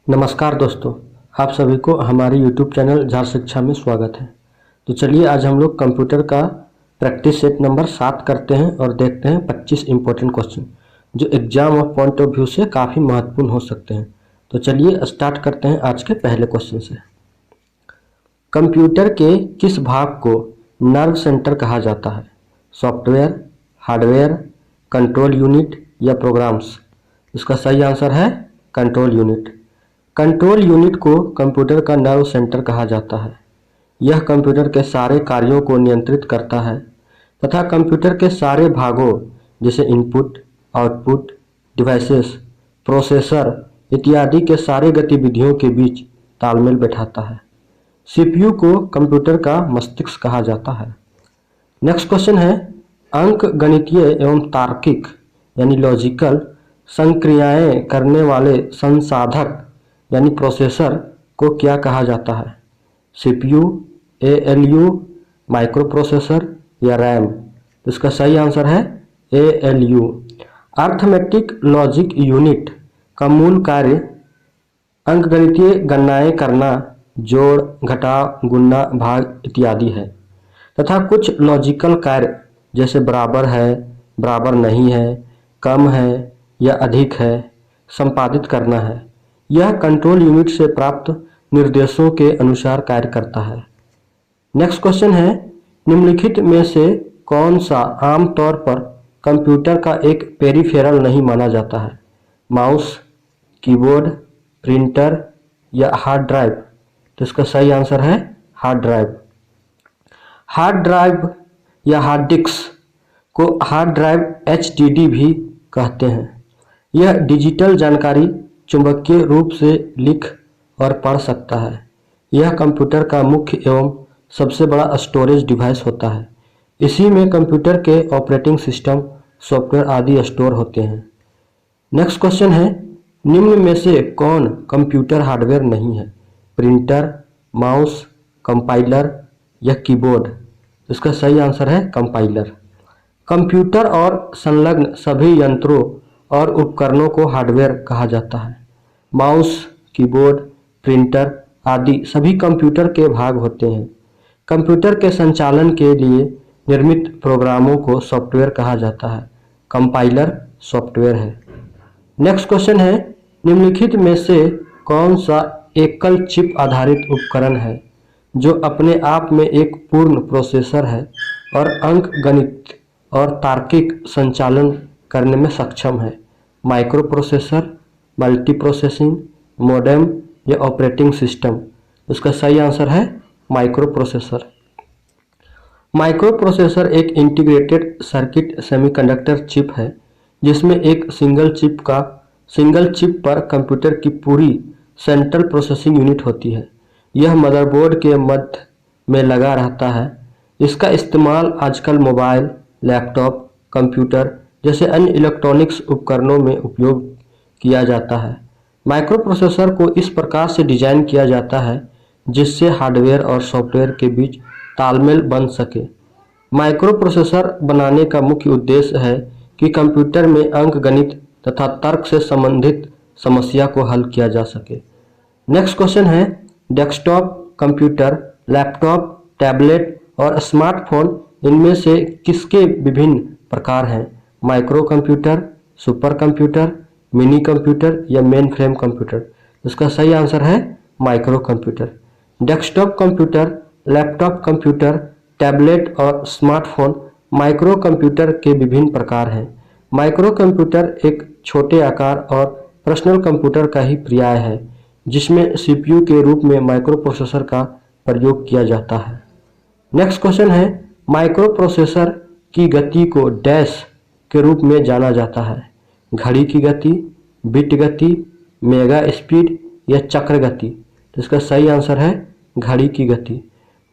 नमस्कार दोस्तों, आप सभी को हमारे YouTube चैनल झार शिक्षा में स्वागत है। तो चलिए आज हम लोग कंप्यूटर का प्रैक्टिस सेट नंबर 7 करते हैं और देखते हैं 25 इंपॉर्टेंट क्वेश्चन जो exam of point of view से काफ़ी महत्वपूर्ण हो सकते हैं। तो चलिए स्टार्ट करते हैं आज के पहले क्वेश्चन से। कंप्यूटर के किस भाग को नर्व सेंटर कहा जाता है? सॉफ्टवेयर, हार्डवेयर, कंट्रोल यूनिट या प्रोग्राम्स? इसका सही आंसर है कंट्रोल यूनिट। कंट्रोल यूनिट को कंप्यूटर का नर्व सेंटर कहा जाता है। यह कंप्यूटर के सारे कार्यों को नियंत्रित करता है तथा कंप्यूटर के सारे भागों जैसे इनपुट, आउटपुट, डिवाइसेस, प्रोसेसर इत्यादि के सारे गतिविधियों के बीच तालमेल बैठाता है। सीपीयू को कंप्यूटर का मस्तिष्क कहा जाता है। नेक्स्ट क्वेश्चन है, अंक गणितीय एवं तार्किक यानी लॉजिकल संक्रियाएं करने वाले संसाधक यानी प्रोसेसर को क्या कहा जाता है? सीपीयू, एएलयू, माइक्रो प्रोसेसर या रैम? इसका सही आंसर है एएलयू। अर्थमेटिक लॉजिक यूनिट का मूल कार्य अंकगणितीय गणनाएं करना, जोड़, घटाव, गुणा, भाग इत्यादि है तथा कुछ लॉजिकल कार्य जैसे बराबर है, बराबर नहीं है, कम है या अधिक है संपादित करना है। यह कंट्रोल यूनिट से प्राप्त निर्देशों के अनुसार कार्य करता है। नेक्स्ट क्वेश्चन है, निम्नलिखित में से कौन सा आमतौर पर कंप्यूटर का एक पेरिफेरल नहीं माना जाता है? माउस, कीबोर्ड, प्रिंटर या हार्ड ड्राइव? तो इसका सही आंसर है हार्ड ड्राइव। हार्ड ड्राइव या हार्ड डिस्क को हार्ड ड्राइव एचडीडी भी कहते हैं। यह डिजिटल जानकारी चुंबकीय रूप से लिख और पढ़ सकता है। यह कंप्यूटर का मुख्य एवं सबसे बड़ा स्टोरेज डिवाइस होता है। इसी में कंप्यूटर के ऑपरेटिंग सिस्टम, सॉफ्टवेयर आदि स्टोर होते हैं। नेक्स्ट क्वेश्चन है, निम्न में से कौन कंप्यूटर हार्डवेयर नहीं है? प्रिंटर, माउस, कंपाइलर या कीबोर्ड? इसका सही आंसर है कंपाइलर। कंप्यूटर और संलग्न सभी यंत्रों और उपकरणों को हार्डवेयर कहा जाता है। माउस, कीबोर्ड, प्रिंटर आदि सभी कंप्यूटर के भाग होते हैं। कंप्यूटर के संचालन के लिए निर्मित प्रोग्रामों को सॉफ्टवेयर कहा जाता है। कंपाइलर सॉफ्टवेयर है। नेक्स्ट क्वेश्चन है, निम्नलिखित में से कौन सा एकल चिप आधारित उपकरण है जो अपने आप में एक पूर्ण प्रोसेसर है और अंक गणित और तार्किक संचालन करने में सक्षम है? Micro processor, multi processing, modem या ऑपरेटिंग सिस्टम? इसका सही आंसर है माइक्रो प्रोसेसर। माइक्रो प्रोसेसर एक इंटीग्रेटेड सर्किट सेमीकंडक्टर चिप है जिसमें एक सिंगल चिप पर कंप्यूटर की पूरी सेंट्रल प्रोसेसिंग यूनिट होती है। यह मदरबोर्ड के मध्य में लगा रहता है। इसका इस्तेमाल आजकल मोबाइल, लैपटॉप, कंप्यूटर जैसे अन्य इलेक्ट्रॉनिक्स उपकरणों में उपयोग किया जाता है। माइक्रो प्रोसेसर को इस प्रकार से डिजाइन किया जाता है जिससे हार्डवेयर और सॉफ्टवेयर के बीच तालमेल बन सके। माइक्रो प्रोसेसर बनाने का मुख्य उद्देश्य है कि कंप्यूटर में अंकगणित तथा तर्क से संबंधित समस्या को हल किया जा सके। नेक्स्ट क्वेश्चन है, डेस्कटॉप कंप्यूटर, लैपटॉप, टैबलेट और स्मार्टफोन इनमें से किसके विभिन्न प्रकार हैं? Micro computer, super computer, mini computer या मेन फ्रेम कंप्यूटर? इसका सही आंसर है micro computer. Desktop computer, laptop computer, tablet और स्मार्टफोन माइक्रो कंप्यूटर के विभिन्न प्रकार हैं। माइक्रो कंप्यूटर एक छोटे आकार और पर्सनल कंप्यूटर का ही पर्याय है जिसमें सीपीयू के रूप में माइक्रो प्रोसेसर का प्रयोग किया जाता है। नेक्स्ट क्वेश्चन है, माइक्रो प्रोसेसर की गति को डैश के रूप में जाना जाता है? घड़ी की गति, बिट गति, मेगा स्पीड या चक्र गति? तो इसका सही आंसर है घड़ी की गति।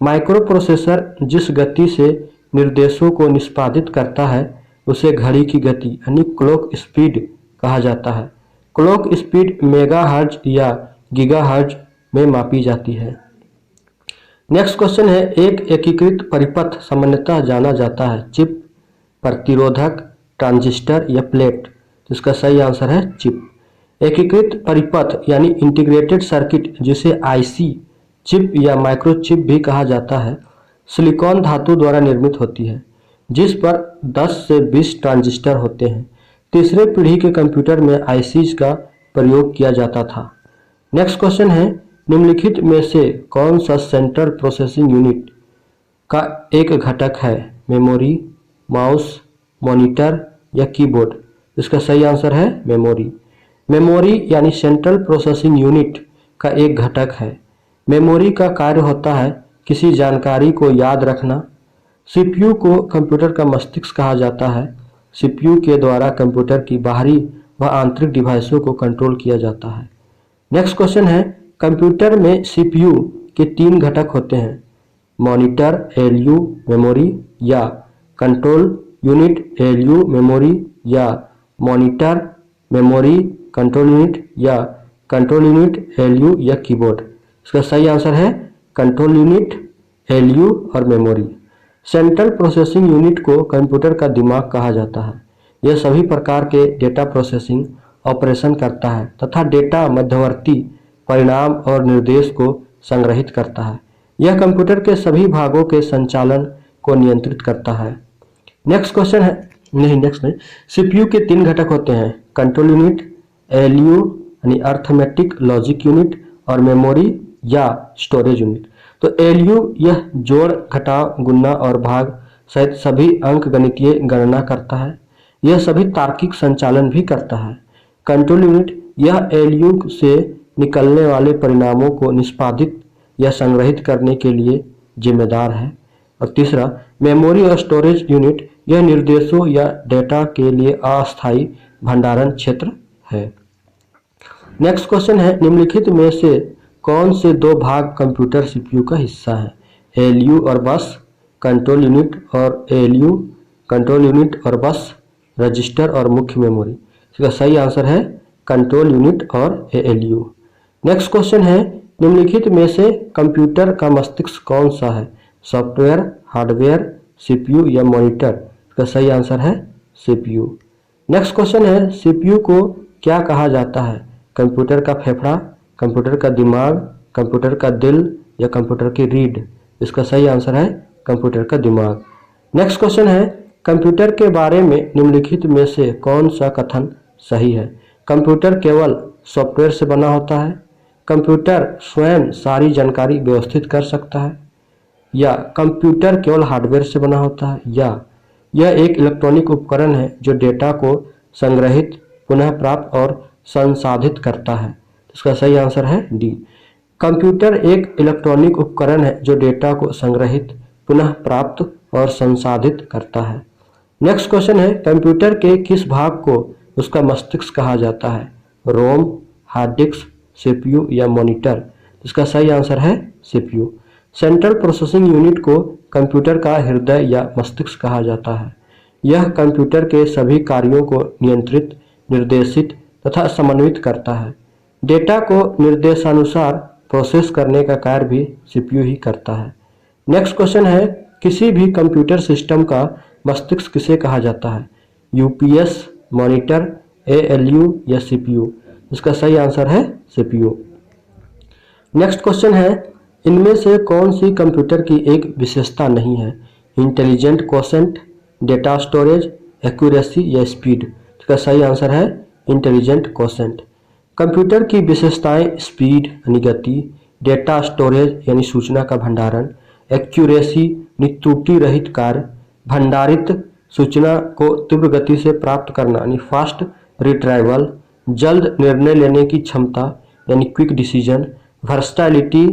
माइक्रो प्रोसेसर जिस गति से निर्देशों को निष्पादित करता है उसे घड़ी की गति यानी क्लॉक स्पीड कहा जाता है। क्लॉक स्पीड मेगाहर्ट्ज या गीगाहर्ट्ज में मापी जाती है। नेक्स्ट क्वेश्चन है, एक एकीकृत परिपथ सामान्यतः जाना जाता है? चिप, प्रतिरोधक, ट्रांजिस्टर या प्लेट? तो इसका सही आंसर है चिप। एकीकृत परिपथ यानी इंटीग्रेटेड सर्किट, जिसे आईसी चिप या माइक्रोचिप भी कहा जाता है, सिलिकॉन धातु द्वारा निर्मित होती है, जिस पर 10 से 20 ट्रांजिस्टर होते हैं। तीसरे पीढ़ी के कंप्यूटर में आईसीज का प्रयोग किया जाता था। नेक्स्ट क्वेश्चन है, निम्नलिखित में से कौन सा सेंट्रल प्रोसेसिंग यूनिट का एक घटक है? मेमोरी, माउस, मॉनिटर या कीबोर्ड? इसका सही आंसर है मेमोरी। मेमोरी यानी सेंट्रल प्रोसेसिंग यूनिट का एक घटक है। मेमोरी का कार्य होता है किसी जानकारी को याद रखना। सीपीयू को कंप्यूटर का मस्तिष्क कहा जाता है। सीपीयू के द्वारा कंप्यूटर की बाहरी व आंतरिक डिवाइसों को कंट्रोल किया जाता है। नेक्स्ट क्वेश्चन है, कंप्यूटर में सीपीयू के 3 घटक होते हैं, मॉनिटर, एएलयू, मेमोरी या कंट्रोल यूनिट, एएलयू, मेमोरी या मॉनिटर, मेमोरी, कंट्रोल यूनिट या कंट्रोल यूनिट, एएलयू या कीबोर्ड? इसका सही आंसर है कंट्रोल यूनिट, एएलयू और मेमोरी। सेंट्रल प्रोसेसिंग यूनिट को कंप्यूटर का दिमाग कहा जाता है। यह सभी प्रकार के डेटा प्रोसेसिंग ऑपरेशन करता है तथा डेटा मध्यवर्ती परिणाम और निर्देश को संग्रहित करता है। यह कंप्यूटर के सभी भागों के संचालन को नियंत्रित करता है। नेक्स्ट क्वेश्चन है, नेक्स्ट नहीं, सीपीयू के 3 घटक होते हैं, कंट्रोल यूनिट, एएलयू यानी अर्थमेटिक लॉजिक यूनिट और मेमोरी या स्टोरेज यूनिट। तो एएलयू यह जोड़, घटाव, गुणा और भाग सहित सभी अंकगणितीय गणना करता है। यह सभी तार्किक संचालन भी करता है। कंट्रोल यूनिट यह एएलयू से निकलने वाले परिणामों को निष्पादित या संग्रहित करने के लिए जिम्मेदार है। और तीसरा, मेमोरी और स्टोरेज यूनिट यह निर्देशों या डेटा के लिए अस्थायी भंडारण क्षेत्र है। नेक्स्ट क्वेश्चन है, निम्नलिखित में से कौन से 2 भाग कंप्यूटर सीपीयू का हिस्सा है? एएलयू और बस, कंट्रोल यूनिट और एएलयू, कंट्रोल यूनिट और बस, रजिस्टर और मुख्य मेमोरी? इसका सही आंसर है कंट्रोल यूनिट और एएलयू। नेक्स्ट क्वेश्चन है, निम्नलिखित में से कंप्यूटर का मस्तिष्क कौन सा है? सॉफ्टवेयर, हार्डवेयर, सीपीयू या मॉनिटर? इसका सही आंसर है सीपीयू। नेक्स्ट क्वेश्चन है, सीपीयू को क्या कहा जाता है? कंप्यूटर का फेफड़ा, कंप्यूटर का दिमाग, कंप्यूटर का दिल या कंप्यूटर की रीढ़? इसका सही आंसर है कंप्यूटर का दिमाग। नेक्स्ट क्वेश्चन है, कंप्यूटर के बारे में निम्नलिखित में से कौन सा कथन सही है? कंप्यूटर केवल सॉफ्टवेयर से बना होता है, कंप्यूटर स्वयं सारी जानकारी व्यवस्थित कर सकता है, या कंप्यूटर केवल हार्डवेयर से बना होता है, या यह एक इलेक्ट्रॉनिक उपकरण है जो डेटा को संग्रहित, पुनः प्राप्त और संसाधित करता है? इसका सही आंसर है डी। कंप्यूटर एक इलेक्ट्रॉनिक उपकरण है जो डेटा को संग्रहित, पुनः प्राप्त और संसाधित करता है। नेक्स्ट क्वेश्चन है, कंप्यूटर के किस भाग को उसका मस्तिष्क कहा जाता है? रोम, हार्ड डिस्क, सीपीयू या मॉनिटर? इसका सही आंसर है सीपीयू। सेंट्रल प्रोसेसिंग यूनिट को कंप्यूटर का हृदय या मस्तिष्क कहा जाता है। यह कंप्यूटर के सभी कार्यों को नियंत्रित, निर्देशित तथा समन्वित करता है। डेटा को निर्देशानुसार प्रोसेस करने का कार्य भी सीपीयू ही करता है। नेक्स्ट क्वेश्चन है, किसी भी कंप्यूटर सिस्टम का मस्तिष्क किसे कहा जाता है? यूपीएस, मॉनिटर, एएलयू या सीपीयू? इसका सही आंसर है सीपीयू। नेक्स्ट क्वेश्चन है, इनमें से कौन सी कंप्यूटर की एक विशेषता नहीं है? Intelligent quotient, data storage, accuracy या स्पीड? इसका सही आंसर है इंटेलिजेंट क्वोशेंट। कंप्यूटर की विशेषताएं स्पीड यानी गति, डेटा स्टोरेज यानी सूचना का भंडारण, एक्यूरेसी यानी त्रुटि रहित कार्य, भंडारित सूचना को तीव्र गति से प्राप्त करना यानी फास्ट रिट्राइवल, जल्द निर्णय लेने की क्षमता यानी क्विक डिसीजन, वर्सटाइलिटी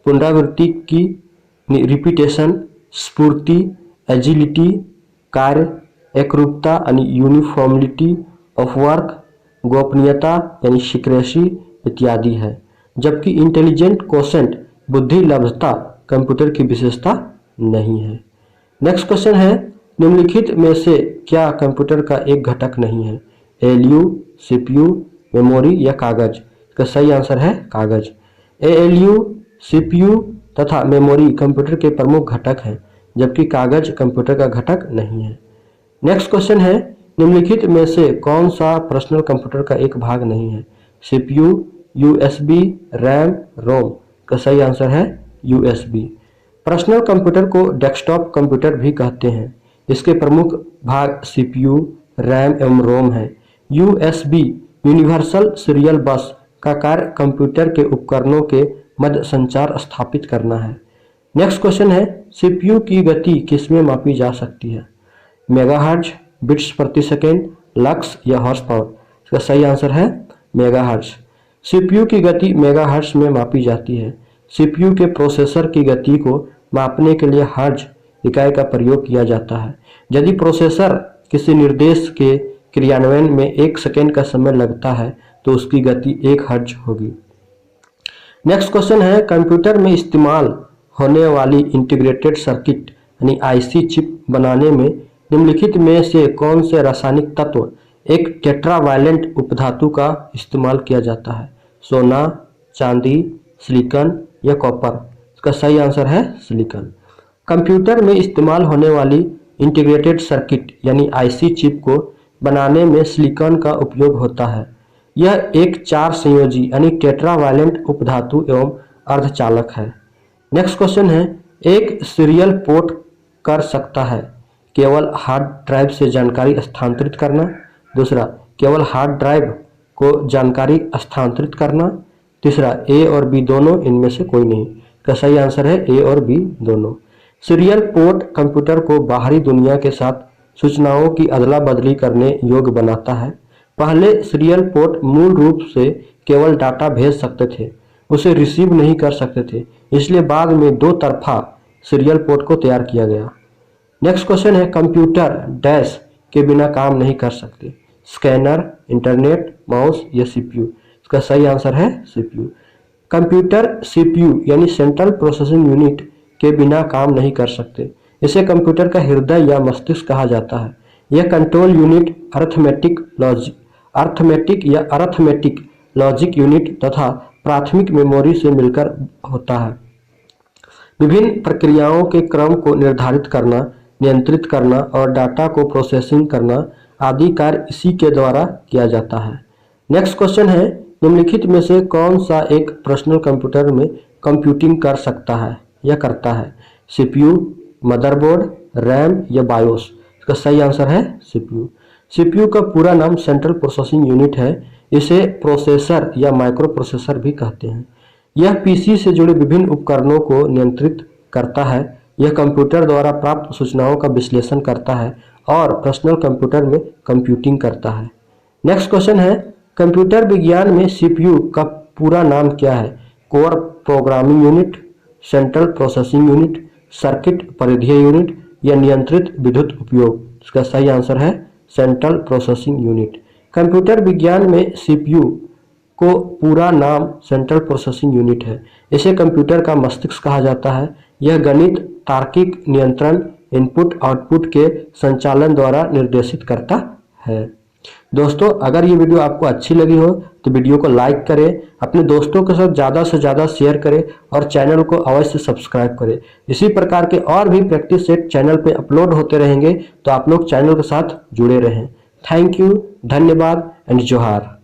पुनरावृत्ति की रिपीटेशन, स्फूर्ति, एजिलिटी कार्य, एकरूपता यानी यूनिफॉर्मिलिटी ऑफ वर्क, गोपनीयता यानी सीक्रेसी इत्यादि है। जबकि इंटेलिजेंट क्वोशेंट बुद्धिलब्धता कंप्यूटर की विशेषता नहीं है। नेक्स्ट क्वेश्चन है, निम्नलिखित में से क्या कंप्यूटर का एक घटक नहीं है? एएलयू, सीपीयू, मेमोरी या कागज? इसका सही आंसर है कागज। एएलयू, सीपीयू तथा मेमोरी कंप्यूटर के प्रमुख घटक हैं, जबकि कागज कंप्यूटर का घटक नहीं है। नेक्स्ट क्वेश्चन है, निम्नलिखित में से कौन सा पर्सनल कंप्यूटर का एक भाग नहीं है? CPU, USB, रैम, रोम। का सही आंसर है USB। पर्सनल कंप्यूटर को डेस्कटॉप कंप्यूटर भी कहते हैं। इसके प्रमुख भाग CPU, रैम एवं रोम है। USB यूनिवर्सल सीरियल बस का कार्य कंप्यूटर के उपकरणों के मध्य संचार स्थापित करना है। नेक्स्ट क्वेश्चन है, CPU की गति किसमें मापी जा सकती है? मेगाहर्ट्ज, बिट्स प्रति सेकेंड, लक्स या हॉर्स पावर? इसका सही आंसर है मेगाहर्ट्ज। CPU की गति मेगाहर्ट्ज में मापी जाती है। CPU के प्रोसेसर की गति को मापने के लिए हर्ट्ज इकाई का प्रयोग किया जाता है। यदि प्रोसेसर किसी निर्देश के क्रियान्वयन में 1 सेकेंड का समय लगता है तो उसकी गति 1 हर्ट्ज होगी। नेक्स्ट क्वेश्चन है, कंप्यूटर में इस्तेमाल होने वाली इंटीग्रेटेड सर्किट यानी IC चिप बनाने में निम्नलिखित में से कौन से रासायनिक तत्व एक टेट्रावैलेंट उपधातु का इस्तेमाल किया जाता है? सोना, चांदी, सिलिकॉन या कॉपर? इसका सही आंसर है सिलिकॉन। कंप्यूटर में इस्तेमाल होने वाली इंटीग्रेटेड सर्किट यानी IC चिप को बनाने में सिलिकॉन का उपयोग होता है। यह एक 4 संयोजी यानी टेट्रावैलेंट उपधातु एवं अर्धचालक है। नेक्स्ट क्वेश्चन है, एक सीरियल पोर्ट कर सकता है? केवल हार्ड ड्राइव से जानकारी स्थानांतरित करना, दूसरा केवल हार्ड ड्राइव को जानकारी स्थानांतरित करना, तीसरा A और B दोनों, इनमें से कोई नहीं। का सही आंसर है A और B दोनों। सीरियल पोर्ट कंप्यूटर को बाहरी दुनिया के साथ सूचनाओं की अदला बदली करने योग्य बनाता है। पहले सीरियल पोर्ट मूल रूप से केवल डाटा भेज सकते थे, उसे रिसीव नहीं कर सकते थे, इसलिए बाद में 2 तरफा सीरियल पोर्ट को तैयार किया गया। नेक्स्ट क्वेश्चन है, कंप्यूटर डैश के बिना काम नहीं कर सकते? स्कैनर, इंटरनेट, माउस या CPU? इसका सही आंसर है CPU। कंप्यूटर CPU यानी सेंट्रल प्रोसेसिंग यूनिट के बिना काम नहीं कर सकते। इसे कंप्यूटर का हृदय या मस्तिष्क कहा जाता है। यह control unit, arithmetic logic unit तथा प्राथमिक मेमोरी से मिलकर होता है। विभिन्न प्रक्रियाओं के क्रम को निर्धारित करना, नियंत्रित करना और डाटा को प्रोसेसिंग करना आदि कार्य इसी के द्वारा किया जाता है। नेक्स्ट क्वेश्चन है, निम्नलिखित में से कौन सा एक पर्सनल कंप्यूटर में कंप्यूटिंग कर सकता है या करता है? CPU, मदरबोर्ड, रैम या बायोस? इसका सही आंसर है CPU। CPU का पूरा नाम सेंट्रल प्रोसेसिंग यूनिट है। इसे प्रोसेसर या माइक्रो प्रोसेसर भी कहते हैं। यह PC से जुड़े विभिन्न उपकरणों को नियंत्रित करता है। यह कंप्यूटर द्वारा प्राप्त सूचनाओं का विश्लेषण करता है और पर्सनल कंप्यूटर में कंप्यूटिंग करता है। नेक्स्ट क्वेश्चन है, कंप्यूटर विज्ञान में CPU का पूरा नाम क्या है? Core programming unit, central processing unit, circuit परिधीय यूनिट या नियंत्रित विद्युत उपयोग? इसका सही आंसर है सेंट्रल प्रोसेसिंग यूनिट। कंप्यूटर विज्ञान में CPU को पूरा नाम सेंट्रल प्रोसेसिंग यूनिट है। इसे कंप्यूटर का मस्तिष्क कहा जाता है। यह गणित, तार्किक नियंत्रण, इनपुट आउटपुट के संचालन द्वारा निर्देशित करता है। दोस्तों, अगर ये वीडियो आपको अच्छी लगी हो तो वीडियो को लाइक करें, अपने दोस्तों के साथ ज़्यादा से ज़्यादा शेयर करें और चैनल को अवश्य सब्सक्राइब करें। इसी प्रकार के और भी प्रैक्टिस सेट चैनल पे अपलोड होते रहेंगे, तो आप लोग चैनल के साथ जुड़े रहें। थैंक यू, धन्यवाद एंड जोहार।